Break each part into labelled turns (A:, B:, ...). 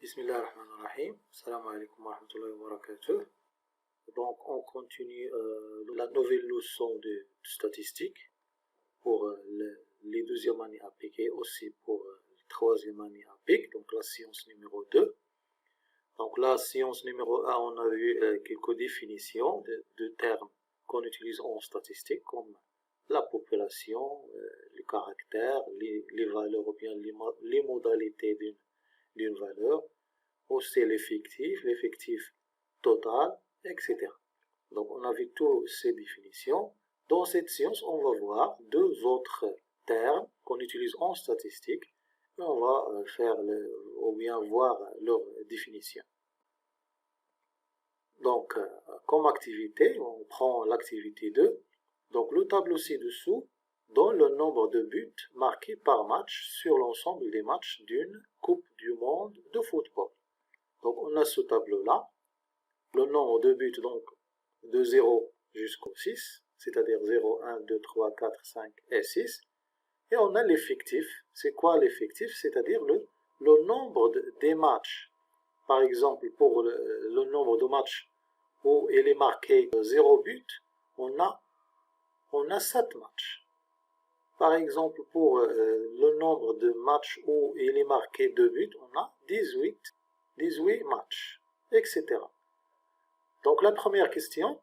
A: Bismillah ar-Rahman ar-Rahim. Salam alaikum wa rahmatullahi wa barakatuh. Donc, on continue la nouvelle leçon de statistique pour les deuxièmes années appliquées, aussi pour les troisième année appliquée, donc la science numéro 2. Donc, la science numéro 1, on a vu quelques définitions de termes qu'on utilise en statistique, comme la population, le caractère, les valeurs ou bien les modalités d'une valeur, aussi l'effectif total, etc. Donc on a vu toutes ces définitions. Dans cette science, on va voir deux autres termes qu'on utilise en statistique et on va voir leur définition. Donc, comme activité, on prend l'activité 2. Donc le tableau ci-dessous donne le nombre de buts marqués par match sur l'ensemble des matchs d'une Coupe du Monde de football. Donc on a ce tableau-là, le nombre de buts donc de 0 jusqu'au 6, c'est-à-dire 0, 1, 2, 3, 4, 5 et 6. Et on a l'effectif. C'est quoi l'effectif? C'est-à-dire le nombre des matchs. Par exemple, pour le nombre de matchs où il est marqué 0 but, on a 7 matchs. Par exemple, pour le nombre de matchs où il est marqué 2 buts, on a 18 matchs, etc. Donc la première question,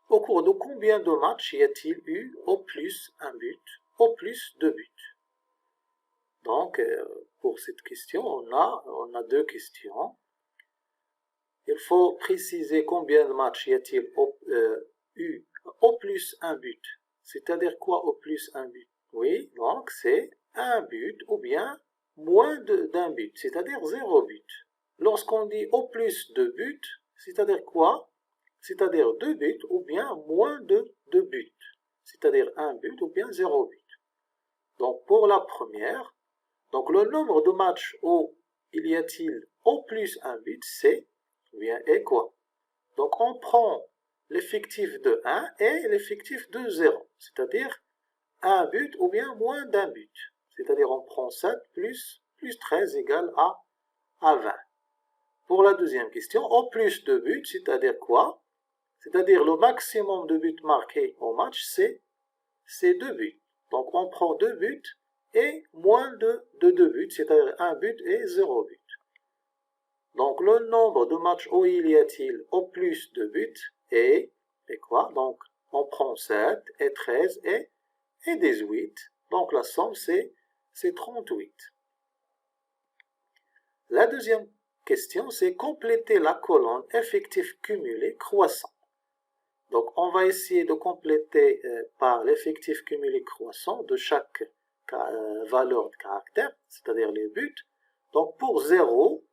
A: au cours de combien de matchs y a-t-il eu au plus un but, au plus 2 buts? Donc pour cette question, on a deux questions. Il faut préciser combien de matchs y a-t-il eu au plus un but. C'est-à-dire quoi au plus un but? Oui, donc c'est un but ou bien moins d'un but, c'est-à-dire 0 but. Lorsqu'on dit au plus de buts, c'est-à-dire quoi? C'est-à-dire 2 buts ou bien moins de 2 buts. C'est-à-dire 1 but ou bien 0 but. Donc pour la première, donc le nombre de matchs où il y a-t-il au plus un but, c'est bien et quoi? Donc on prend l'effectif de 1 et l'effectif de 0, c'est-à-dire un but ou bien moins d'un but. C'est-à-dire on prend 7 plus 13 égale à 20. Pour la deuxième question, au plus de buts, c'est-à-dire quoi? C'est-à-dire le maximum de buts marqués au match, c'est 2 buts. Donc on prend 2 buts et moins de 2 buts, c'est-à-dire 1 but et 0 but. Donc le nombre de matchs où il y a-t-il au plus de buts est quoi? Donc on prend 7 et 13 et 18. Donc la somme c'est 38. La deuxième question, c'est compléter la colonne effectif cumulé croissant. Donc on va essayer de compléter par l'effectif cumulé croissant de chaque valeur de caractère, c'est-à-dire les buts. Donc pour 0,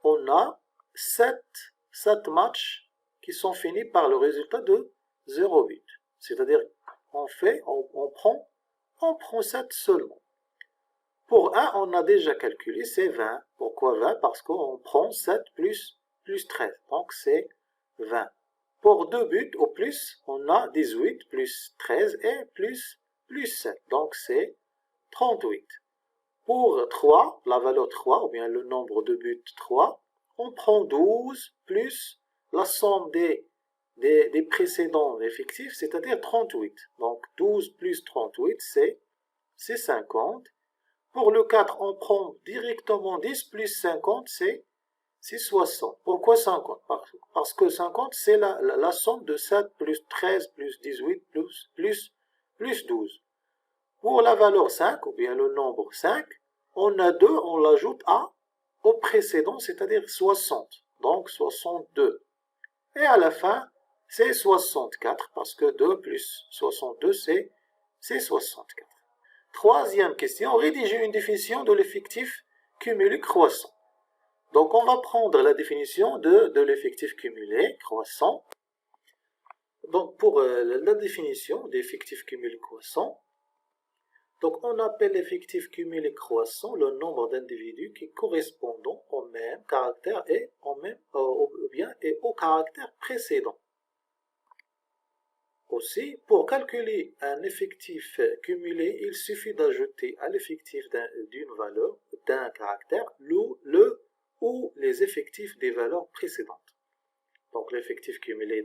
A: on a 7 matchs qui sont finis par le résultat de 0 but. C'est-à-dire on prend 7 seulement. Pour 1, on a déjà calculé, c'est 20. Pourquoi 20? Parce qu'on prend 7 plus 13. Donc c'est 20. Pour 2 buts au plus, on a 18 plus 13 et plus 7. Donc c'est 38. Pour 3, la valeur 3, ou bien le nombre de buts 3, on prend 12 plus la somme des précédents effectifs, c'est-à-dire 38. Donc 12 plus 38, c'est 50. Pour le 4, on prend directement 10 plus 50, c'est 60. Pourquoi 50? Parce que 50, c'est la somme de 7 plus 13 plus 18 plus 12. Pour la valeur 5, ou bien le nombre 5, on a 2, on l'ajoute au précédent, c'est-à-dire 60. Donc 62. Et à la fin, c'est 64, parce que 2 plus 62, c'est 64. Troisième question, rédiger une définition de l'effectif cumulé croissant. Donc on va prendre la définition de l'effectif cumulé croissant. Donc pour la définition d'effectif cumulé croissant, donc on appelle l'effectif cumulé croissant le nombre d'individus qui correspondent au même caractère et au caractère précédent. Aussi, pour calculer un effectif cumulé, il suffit d'ajouter à l'effectif d'une valeur, d'un caractère, le ou les effectifs des valeurs précédentes. Donc l'effectif cumulé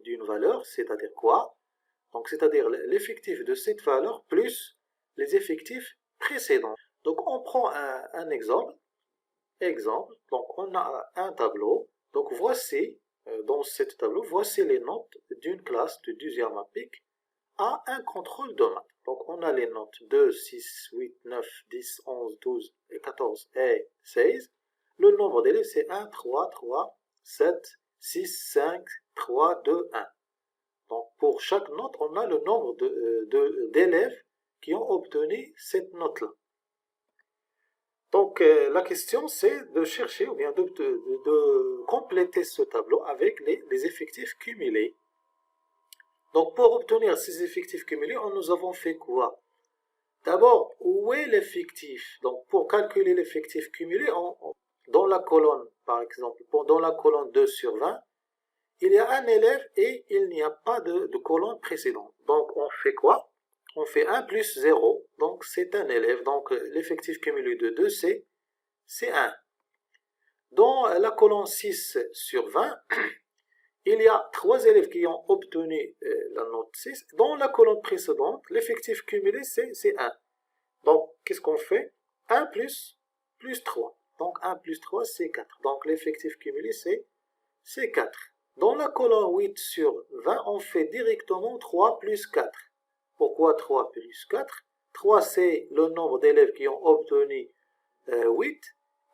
A: d'une valeur, c'est-à-dire quoi? Donc c'est-à-dire l'effectif de cette valeur plus les effectifs précédents. Donc on prend un exemple. Donc on a un tableau. Donc voici, dans ce tableau, voici les notes d'une classe de 12e APIC à un contrôle de maths. Donc on a les notes 2, 6, 8, 9, 10, 11, 12, 14 et 16. Le nombre d'élèves c'est 1, 3, 3, 7, 6, 5, 3, 2, 1. Donc pour chaque note, on a le nombre d'élèves qui ont obtenu cette note-là. Donc la question c'est de chercher ou bien de compléter ce tableau avec les effectifs cumulés. Donc pour obtenir ces effectifs cumulés, nous avons fait quoi? D'abord, où est l'effectif? Donc pour calculer l'effectif cumulé, dans la colonne, par exemple, dans la colonne 2 sur 20, il y a un élève et il n'y a pas de colonne précédente. Donc on fait quoi? On fait 1 plus 0, donc c'est un élève. Donc l'effectif cumulé de 2, c'est 1. Dans la colonne 6 sur 20, il y a 3 élèves qui ont obtenu la note 6. Dans la colonne précédente, l'effectif cumulé, c'est 1. Donc, qu'est-ce qu'on fait? 1 plus 3. Donc, 1 plus 3, c'est 4. Donc, l'effectif cumulé, c'est 4. Dans la colonne 8 sur 20, on fait directement 3 plus 4. Pourquoi 3 plus 4? 3, c'est le nombre d'élèves qui ont obtenu 8.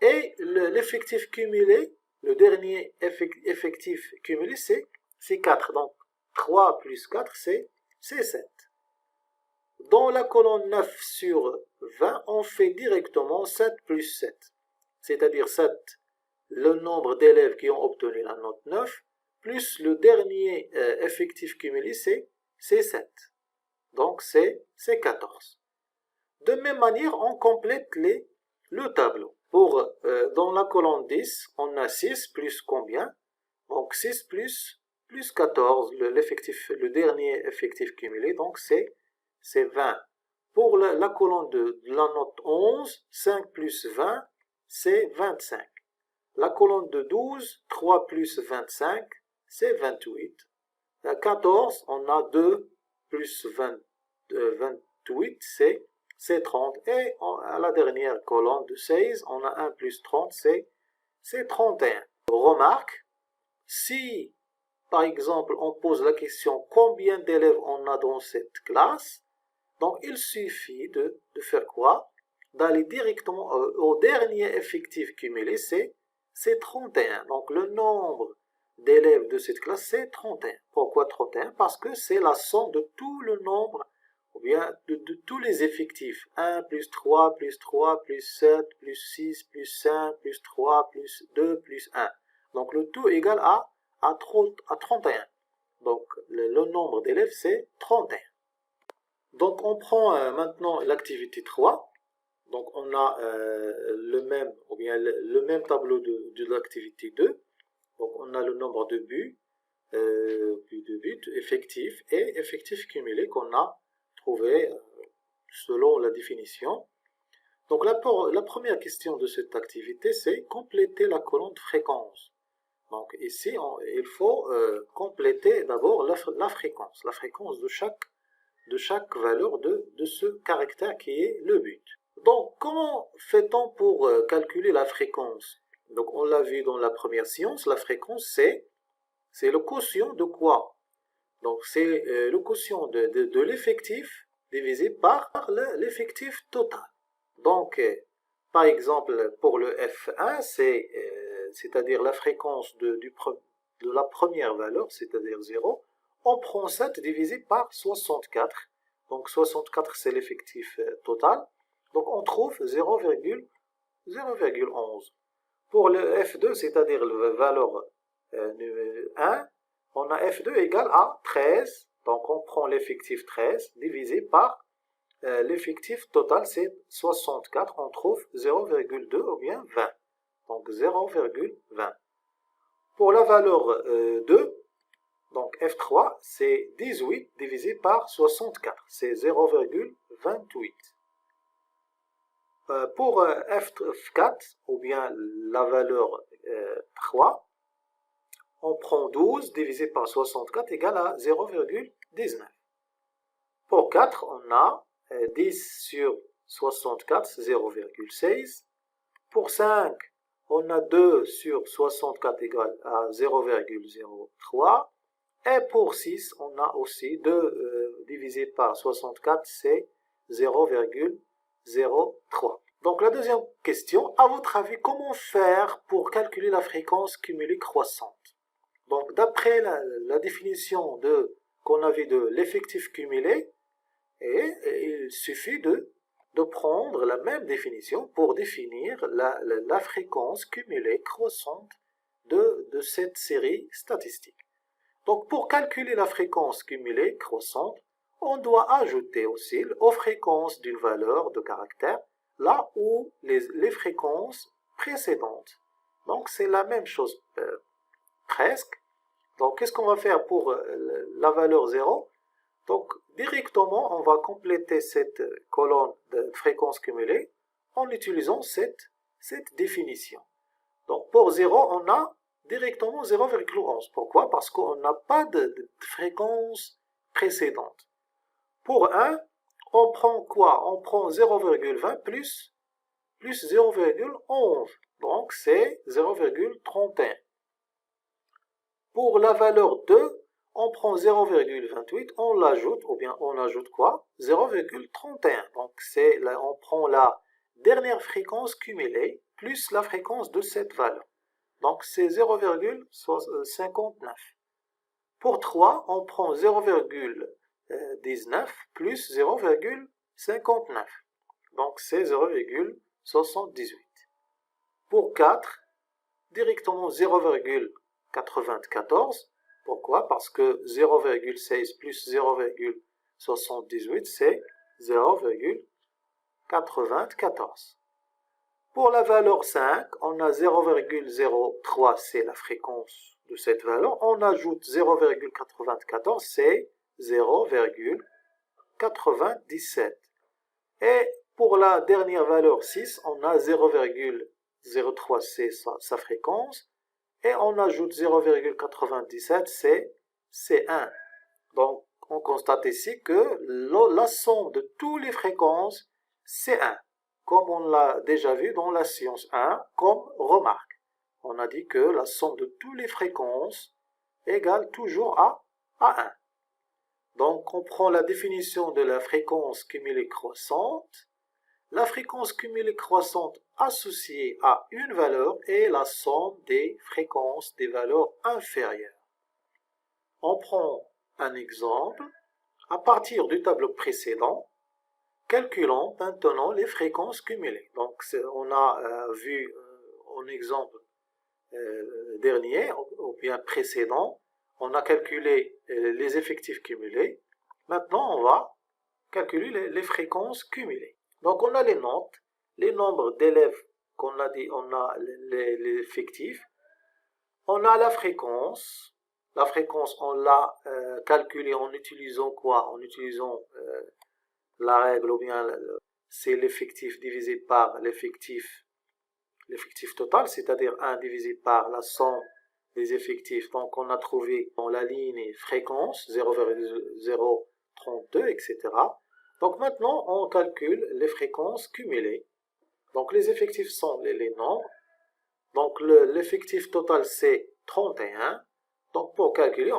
A: Et l'effectif cumulé, le dernier effectif cumulé, c'est 4. Donc, 3 plus 4, c'est 7. Dans la colonne 9 sur 20, on fait directement 7 plus 7. C'est-à-dire 7, le nombre d'élèves qui ont obtenu la note 9, plus le dernier effectif cumulé, c'est 7. Donc, c'est 14. De même manière, on complète le tableau. Dans la colonne 10, on a 6 plus combien? Donc 6 plus 14, le dernier effectif cumulé, donc c'est 20. Pour la colonne de la note 11, 5 plus 20, c'est 25. La colonne de 12, 3 plus 25, c'est 28. La 14, on a 2 plus 28, c'est 30. Et à la dernière colonne de 16, on a 1 plus 30, c'est 31. Remarque, si par exemple on pose la question combien d'élèves on a dans cette classe, donc il suffit de faire quoi? D'aller directement au dernier effectif cumulé, c'est 31. Donc le nombre d'élèves de cette classe, c'est 31. Pourquoi 31? Parce que c'est la somme de tout le nombre ou bien de tous les effectifs. 1 plus 3 plus 3 plus 7 plus 6 plus 5 plus 3 plus 2 plus 1. Donc le tout égale à 31. Donc le nombre d'élèves c'est 31. Donc on prend maintenant l'activité 3. Donc on a le même tableau de l'activité 2. Donc on a le nombre de buts effectifs et effectifs cumulés qu'on a trouvé selon la définition. Donc la première question de cette activité, c'est compléter la colonne de fréquence. Donc ici, il faut compléter d'abord la fréquence de chaque valeur de ce caractère qui est le but. Donc comment fait-on pour calculer la fréquence? Donc on l'a vu dans la première séance, la fréquence c'est le quotient de quoi? Donc c'est le quotient de l'effectif divisé par l'effectif total. Donc par exemple pour le F1, c'est-à-dire la fréquence de la première valeur, c'est-à-dire 0, on prend 7 divisé par 64. Donc 64 c'est l'effectif total. Donc on trouve 0,11. Pour le F2, c'est-à-dire la valeur 1, on a F2 égale à 13. Donc on prend l'effectif 13 divisé par l'effectif total, c'est 64. On trouve 0,2 ou bien 20. Donc 0,20. Pour la valeur 2, donc F3, c'est 18 divisé par 64. C'est 0,28. Pour F4, ou bien la valeur 3. On prend 12 divisé par 64 égale à 0,19. Pour 4, on a 10 sur 64, 0,16. Pour 5, on a 2 sur 64 égale à 0,03. Et pour 6, on a aussi 2 divisé par 64, c'est 0,03. Donc la deuxième question, à votre avis, comment faire pour calculer la fréquence cumulée croissante? Donc d'après la définition qu'on avait de l'effectif cumulé, il suffit de prendre la même définition pour définir la fréquence cumulée croissante de cette série statistique. Donc pour calculer la fréquence cumulée croissante, on doit ajouter aussi aux fréquences d'une valeur de caractère là où les fréquences précédentes. Donc c'est la même chose presque. Donc qu'est-ce qu'on va faire pour la valeur 0? Donc directement on va compléter cette colonne de fréquence cumulée en utilisant cette définition. Donc pour 0 on a directement 0,11. Pourquoi? Parce qu'on n'a pas de fréquence précédente. Pour 1, on prend quoi? On prend 0,20 plus 0,11. Donc c'est 0,31. Pour la valeur 2, on prend 0,28, on l'ajoute, ou bien on ajoute quoi? 0,31. Donc on prend la dernière fréquence cumulée plus la fréquence de cette valeur. Donc c'est 0,59. Pour 3, on prend 0,19 plus 0,59. Donc c'est 0,78. Pour 4, directement 0,94. Pourquoi? Parce que 0,16 plus 0,78, c'est 0,94. Pour la valeur 5, on a 0,03, c'est la fréquence de cette valeur. On ajoute 0,94, c'est 0,97. Et pour la dernière valeur 6, on a 0,03, c'est sa fréquence. Et on ajoute 0,97, c'est 1. Donc, on constate ici que la somme de toutes les fréquences, c'est 1. Comme on l'a déjà vu dans la science 1, comme remarque. On a dit que la somme de toutes les fréquences égale toujours à 1. Donc, on prend la définition de la fréquence cumulée croissante. La fréquence cumulée croissante associée à une valeur est la somme des fréquences des valeurs inférieures. On prend un exemple. À partir du tableau précédent, calculons maintenant les fréquences cumulées. Donc, on a vu en exemple dernier, ou bien précédent, on a calculé les effectifs cumulés. Maintenant, on va calculer les fréquences cumulées. Donc, on a les notes, les nombres d'élèves qu'on a dit, on a les effectifs. On a la fréquence. La fréquence, on l'a calculée en utilisant quoi? En utilisant la règle, ou bien c'est l'effectif divisé par l'effectif total, c'est-à-dire 1 divisé par la somme des effectifs. Donc, on a trouvé dans la ligne fréquence 0,032, etc. Donc, maintenant, on calcule les fréquences cumulées. Donc, les effectifs sont les nombres. Donc, l'effectif total, c'est 31. Donc, pour calculer,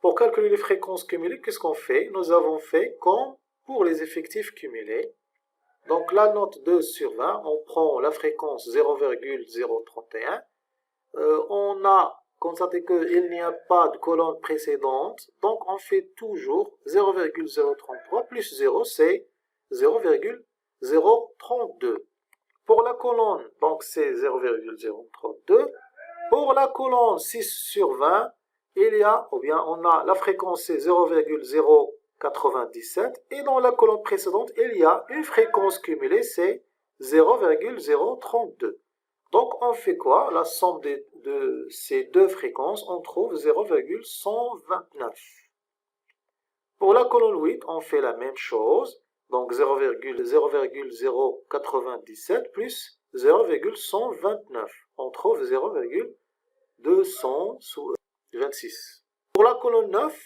A: pour calculer les fréquences cumulées, qu'est-ce qu'on fait? Nous avons fait comme pour les effectifs cumulés. Donc, la note 2 sur 20, on prend la fréquence 0,031. On a constaté qu'il n'y a pas de colonne précédente. Donc, on fait toujours 0,033 plus 0, c'est 0,032. Pour la colonne, donc c'est 0,032. Pour la colonne 6 sur 20, il y a, ou bien on a la fréquence c'est 0,097. Et dans la colonne précédente, il y a une fréquence cumulée, c'est 0,032. Donc on fait quoi? La somme de ces deux fréquences, on trouve 0,129. Pour la colonne 8, on fait la même chose. Donc 0,097 plus 0,129. On trouve 0,226. Pour la colonne 9,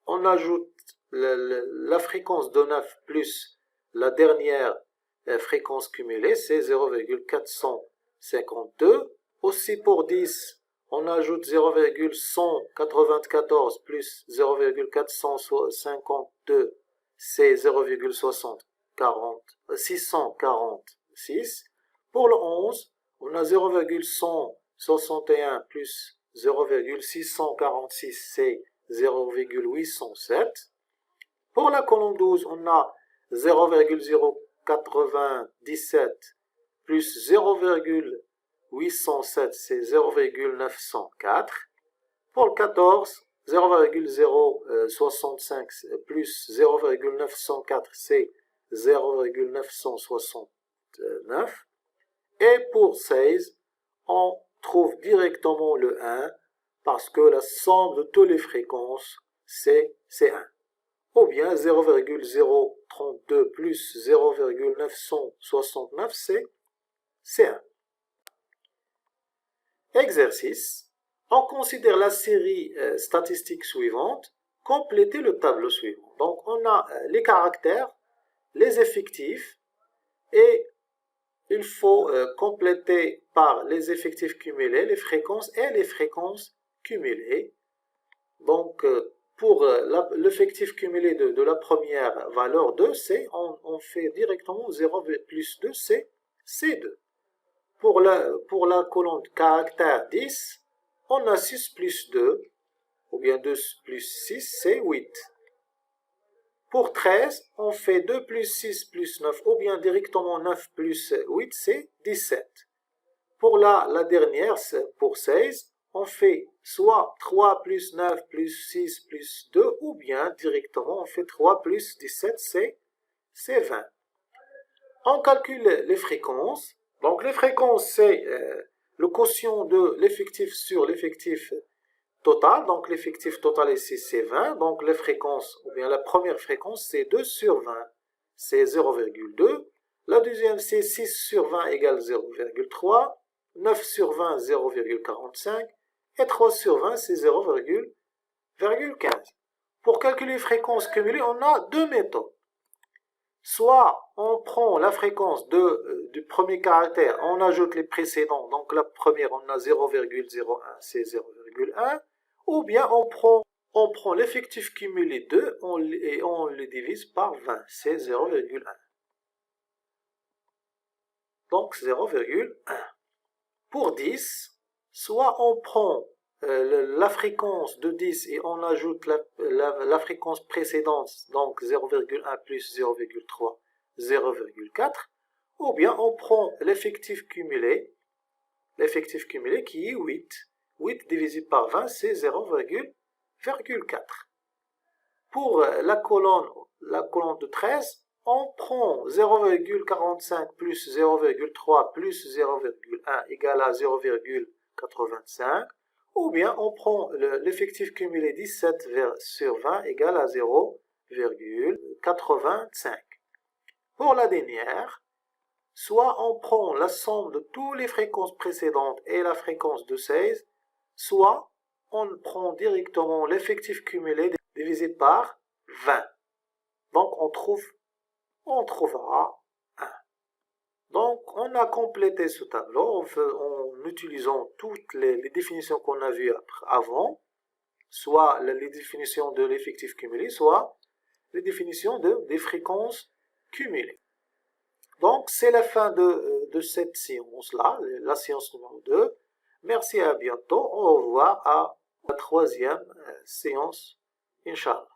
A: on ajoute la fréquence de 9 plus la dernière fréquence cumulée, c'est 0,452. Aussi pour 10, on ajoute 0,194 plus 0,452, c'est 0,646. Pour le 11, on a 0,161 plus 0,646, c'est 0,807. Pour la colonne 12, on a 0,097 plus 0,807, c'est 0,904. Pour le 14, 0,065 plus 0,904, c'est 0,969. Et pour 16, on trouve directement le 1 parce que la somme de toutes les fréquences, c'est 1. Ou bien 0,032 plus 0,969, c'est 1. Exercice. On considère la série statistique suivante. Complétez le tableau suivant. Donc, on a les caractères, les effectifs, et il faut compléter par les effectifs cumulés, les fréquences et les fréquences cumulées. Donc, pour l'effectif cumulé de la première valeur 2, on fait directement 0 plus 2, c'est 2. Pour la colonne caractère 10, on a 6 plus 2, ou bien 2 plus 6, c'est 8. Pour 13, on fait 2 plus 6 plus 9, ou bien directement 9 plus 8, c'est 17. Pour la dernière, pour 16, on fait soit 3 plus 9 plus 6 plus 2, ou bien directement on fait 3 plus 17, c'est 20. On calcule les fréquences. Donc les fréquences, c'est le quotient de l'effectif sur l'effectif total. Donc l'effectif total ici, c'est 20. Donc les fréquences, ou bien la première fréquence, c'est 2 sur 20, c'est 0,2. La deuxième, c'est 6 sur 20 égale 0,3. 9 sur 20, 0,45. Et 3 sur 20, c'est 0,15. Pour calculer les fréquences cumulées, on a deux méthodes. Soit on prend la fréquence du premier caractère, on ajoute les précédents. Donc la première, on a 0,01, c'est 0,1. Ou bien on prend l'effectif cumulé 2 et on le divise par 20, c'est 0,1. Donc 0,1. Pour 10, soit on prend la fréquence de 10 et on ajoute la fréquence précédente, donc 0,1 plus 0,3, 0,4, ou bien on prend l'effectif cumulé qui est 8. 8 divisé par 20, c'est 0,4. Pour la colonne de 13, on prend 0,45 plus 0,3 plus 0,1 égale à 0,85, ou bien on prend l'effectif cumulé 17 sur 20 égale à 0,85. Pour la dernière, soit on prend la somme de toutes les fréquences précédentes et la fréquence de 16, soit on prend directement l'effectif cumulé divisé par 20. Donc on trouvera 1. Donc on a complété ce tableau en utilisant toutes les définitions qu'on a vues avant, soit les définitions de l'effectif cumulé, soit les définitions des fréquences cumulées. Donc c'est la fin de cette séance-là, la séance numéro 2. Merci et à bientôt. Au revoir à la troisième séance, Inch'Allah.